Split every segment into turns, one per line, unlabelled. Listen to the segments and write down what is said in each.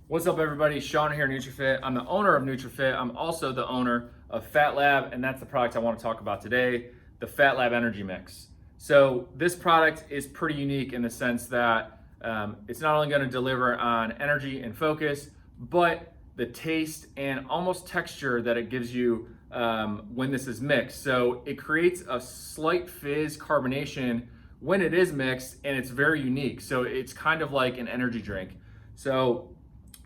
What's up, everybody? Sean here, NutriFit. I'm the owner of NutriFit. I'm also the owner of Phat Lab, and that's the product I want to talk about today, the Phat Lab Energy Mix. So this product is pretty unique in the sense that it's not only going to deliver on energy and focus, but the taste and almost texture that it gives you when this is mixed. So it creates a slight fizz carbonation when it is mixed, and it's very unique. So it's kind of like an energy drink. So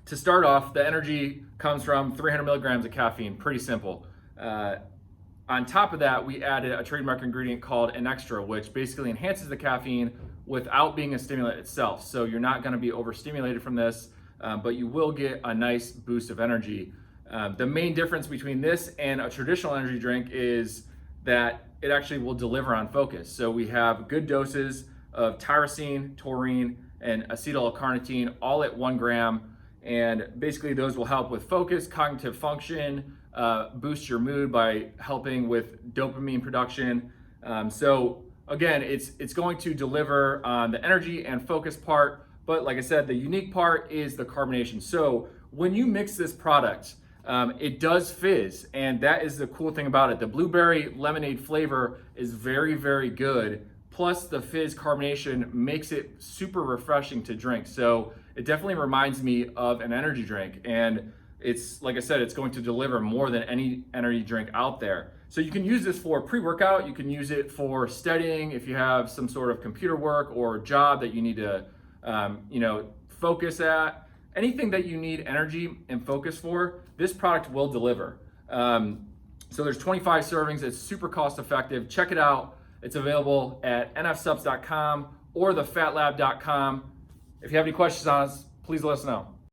to start off, the energy comes from 300 milligrams of caffeine, pretty simple. On top of that, we added a trademark ingredient called an extra, which basically enhances the caffeine without being a stimulant itself. So you're not gonna be overstimulated from this, but you will get a nice boost of energy. The main difference between this and a traditional energy drink is that it actually will deliver on focus. So we have good doses of tyrosine, taurine, and acetyl L-carnitine all at 1 gram. And basically those will help with focus, cognitive function, boost your mood by helping with dopamine production. So again, it's going to deliver on the energy and focus part, but like I said, the unique part is the carbonation. So when you mix this product, it does fizz, and that is the cool thing about it. The blueberry lemonade flavor is very, very good. Plus the fizz carbonation makes it super refreshing to drink. So it definitely reminds me of an energy drink. And it's, like I said, it's going to deliver more than any energy drink out there. So you can use this for pre-workout. You can use it for studying if you have some sort of computer work or job that you need to, focus at. Anything that you need energy and focus for, this product will deliver. So there's 25 servings. It's super cost effective. Check it out. It's available at nfsubs.com or thephatlab.com. If you have any questions on us, please let us know.